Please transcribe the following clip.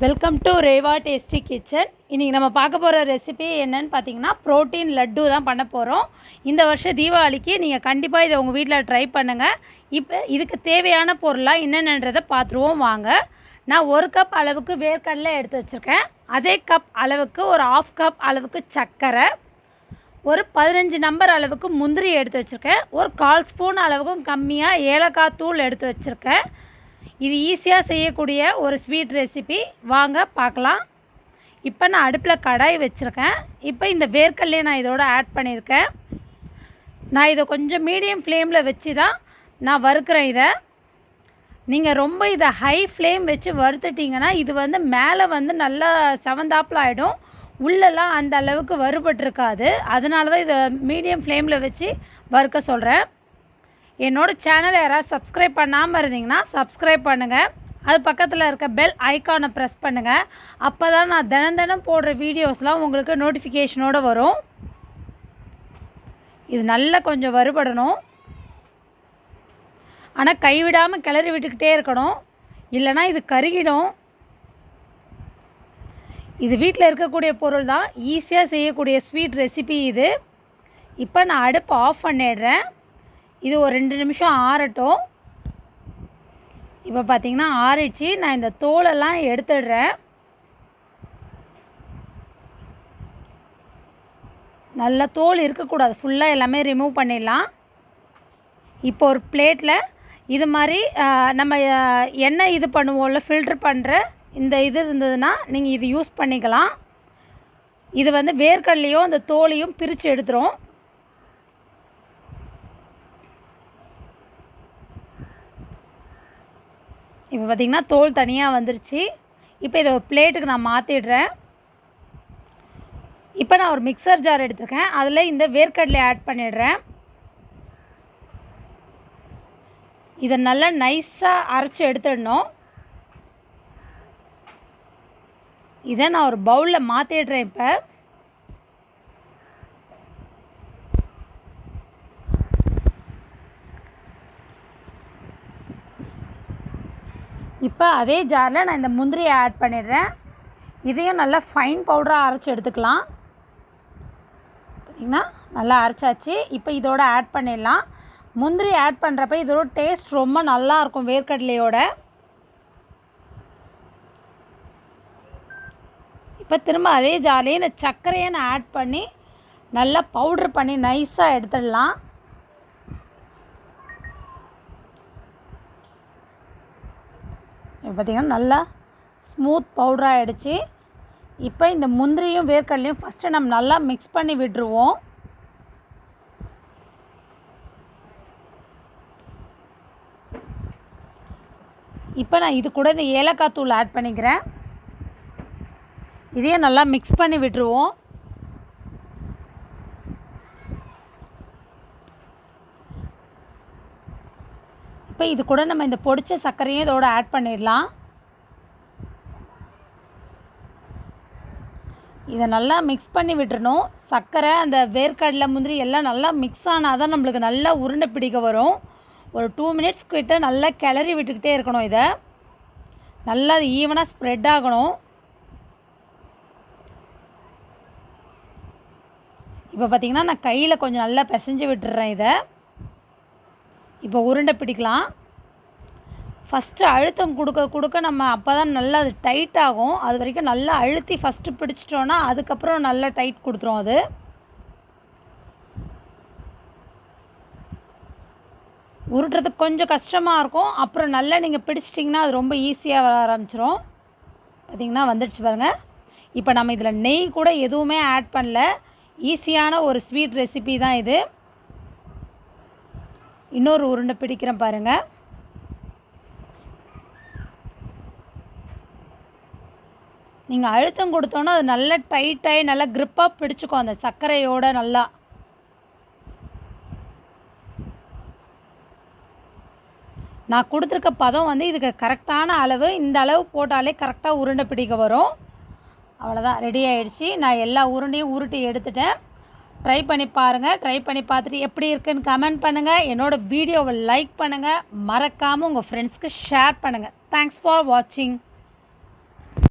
Welcome to Reva tasty kitchen. இன்றைக்கி நம்ம பார்க்க போகிற ரெசிபி என்னன்னு பார்த்தீங்கன்னா ப்ரோட்டீன் லட்டு தான் பண்ண போகிறோம். இந்த வருஷம் தீபாவளிக்கு நீங்கள் கண்டிப்பாக இதை உங்கள் வீட்டில் ட்ரை பண்ணுங்கள். இப்போ இதுக்கு தேவையான பொருளாக என்னென்னன்றதை பார்த்துருவோம் வாங்க. நான் 1 கப் அளவுக்கு வேர்க்கடலை எடுத்து வச்சுருக்கேன். அதே கப் அளவுக்கு ஒரு 1/2 கப் அளவுக்கு சர்க்கரை, ஒரு 15 நம்பர் அளவுக்கு முந்திரி எடுத்து வச்சுருக்கேன். ஒரு 1/4 ஸ்பூன் அளவுக்கும் கம்மியாக ஏலக்காய் தூள் எடுத்து வச்சுருக்கேன். இது ஈஸியாக செய்யக்கூடிய ஒரு ஸ்வீட் ரெசிபி, வாங்க பார்க்கலாம். இப்போ நான் அடுப்பில் கடாய் வச்சுருக்கேன். இப்போ இந்த வேர்க்கடலையை நான் இதோட ஆட் பண்ணியிருக்கேன். நான் இதை கொஞ்சம் மீடியம் ஃப்ளேமில் வச்சு தான் நான் வறுக்கிறேன். நீங்கள் ரொம்ப இதை ஹை ஃப்ளேம் வச்சு வறுத்துட்டிங்கன்னா இது மேலே நல்லா செவந்தாப்பில் ஆகிடும், உள்ளெல்லாம் அந்த அளவுக்கு வறுபட்டுருக்காது. அதனால தான் இதை மீடியம் ஃப்ளேமில் வச்சு வறுக்க சொல்கிறேன். என்னோடய சேனலை யாராவது சப்ஸ்கிரைப் பண்ணாமல் இருந்தீங்கன்னா சப்ஸ்கிரைப் பண்ணுங்கள். அது பக்கத்தில் இருக்க பெல் ஐக்கானை ப்ரெஸ் பண்ணுங்கள். அப்போ தான் நான் தினம் போடுற வீடியோஸ்லாம் உங்களுக்கு நோட்டிஃபிகேஷனோடு வரும். இது நல்லா கொஞ்சம் வறுபடணும். ஆனால் கைவிடாமல் கிளறி விட்டுக்கிட்டே இருக்கணும், இல்லைனா இது கருகிடும். இது வீட்டில் இருக்கக்கூடிய பொருள் தான், ஈஸியாக செய்யக்கூடிய ஸ்வீட் ரெசிபி இது. இப்போ நான் அடுப்பு ஆஃப் பண்ணிடுறேன். இது ஒரு 2 நிமிஷம் ஆறட்டும். இப்போ பார்த்திங்கன்னா ஆறிடுச்சு. நான் இந்த தோலெல்லாம் எடுத்துடுறேன். நல்லா தோல் இருக்கக்கூடாது, ஃபுல்லாக எல்லாமே ரிமூவ் பண்ணிடலாம். இப்போ ஒரு பிளேட்டில் இது மாதிரி நம்ம எண்ணெய் இது பண்ணுவோம்ல, ஃபில்ட்ரு பண்ணுற இந்த இது இருந்ததுன்னா நீங்கள் இது யூஸ் பண்ணிக்கலாம். இது வேர்க்கடலையும் இந்த தோலையும் பிரித்து எடுத்துரும். இப்போ பார்த்திங்கன்னா தோல் தனியாக வந்துருச்சு. இப்போ இதை ஒரு பிளேட்டுக்கு நான் மாற்றிடுறேன். இப்போ நான் ஒரு மிக்சர் ஜார் எடுத்துருக்கேன். அதில் இந்த வேர்க்கடலை ஆட் பண்ணிடுறேன். இதை நல்லா நைஸாக அரைச்சி எடுத்துடணும். இதை நான் ஒரு பவுலில் மாற்றிடுறேன். இப்போ அதே ஜாரில் நான் இந்த முந்திரியை ஆட் பண்ணிடுறேன். இதையும் நல்லா ஃபைன் பவுடராக அரைச்சி எடுத்துக்கலாம். பார்த்திங்கன்னா நல்லா அரைச்சாச்சு. இப்போ இதோட ஆட் பண்ணிடலாம். முந்திரி ஆட் பண்ணுறப்ப இதோட டேஸ்ட் ரொம்ப நல்லாயிருக்கும் வேர்க்கடலையோட. இப்போ திரும்ப அதே ஜாரிலே இந்த சர்க்கரையை நான் ஆட் பண்ணி நல்லா பவுட்ரு பண்ணி நைஸாக எடுத்துடலாம். பார்த்திங்கன்னா நல்லா ஸ்மூத் பவுடராக ஆகிடுச்சு. இப்போ இந்த முந்திரியும் வேர்க்கடலையும் ஃபஸ்ட்டு நம்ம நல்லா மிக்ஸ் பண்ணி விட்டுருவோம். இப்போ நான் இது கூட இந்த ஏலக்காய் தூள் ஆட் பண்ணிக்கிறேன். இதையும் நல்லா மிக்ஸ் பண்ணி விட்டுருவோம். இப்போ இது கூட நம்ம இந்த பொடிச்ச சர்க்கரையும் இதோட ஆட் பண்ணிடலாம். இதை நல்லா மிக்ஸ் பண்ணி விட்டுறணும். சர்க்கரை அந்த வேர்க்கடலை முந்திரி எல்லாம் நல்லா மிக்ஸ் ஆனால் தான் நம்மளுக்கு நல்லா உருண்டை பிடிக்க வரும். ஒரு 2 மினிட்ஸ் கிட்ட நல்லா கிளறி விட்டுக்கிட்டே இருக்கணும். இதை நல்லா ஈவனாக ஸ்ப்ரெட் ஆகணும். இப்போ பார்த்திங்கன்னா நான் கையில் கொஞ்சம் நல்லா பிசைஞ்சு விட்டுறேன். இதை இப்போ உருண்டை பிடிக்கலாம். ஃபஸ்ட்டு அழுத்தம் கொடுக்க நம்ம அப்போ தான் நல்லா அது டைட் ஆகும். அது வரைக்கும் நல்லா அழுத்தி ஃபஸ்ட்டு பிடிச்சிட்டோன்னா அதுக்கப்புறம் நல்லா டைட் கொடுத்துரும். அது உருட்டுறதுக்கு கொஞ்சம் கஷ்டமாக இருக்கும். அப்புறம் நல்லா நீங்கள் பிடிச்சிட்டிங்கன்னா அது ரொம்ப ஈஸியாக வர ஆரம்பிச்சிரும். பார்த்திங்கன்னா வந்துடுச்சு பாருங்கள். இப்போ நம்ம இதில் நெய் கூட எதுவுமே ஆட் பண்ணல. ஈஸியான ஒரு ஸ்வீட் ரெசிபி தான் இது. இன்னொரு உருண்டை பிடிக்கிறேன் பாருங்கள். நீங்கள் அழுத்தம் கொடுத்தோன்னா அது நல்லா டைட்டாகி நல்லா க்ரிப்பாக பிடிச்சிக்கும் அந்த சர்க்கரையோட. நல்லா நான் கொடுத்துருக்க பதம் இதுக்கு கரெக்டான அளவு. இந்த அளவு போட்டாலே கரெக்டாக உருண்டை பிடிக்க வரும். அவ்வளோதான், ரெடி ஆகிடுச்சு. நான் எல்லா உருண்டையும் உருட்டி எடுத்துட்டேன். ட்ரை பண்ணி பாருங்கள். ட்ரை பண்ணி பார்த்துட்டு எப்படி இருக்குன்னு கமெண்ட் பண்ணுங்கள். என்னோடய வீடியோவை லைக் பண்ணுங்கள். மறக்காமல் உங்கள் ஃப்ரெண்ட்ஸ்க்கு ஷேர் பண்ணுங்கள். தேங்க்ஸ் ஃபார் வாட்சிங்.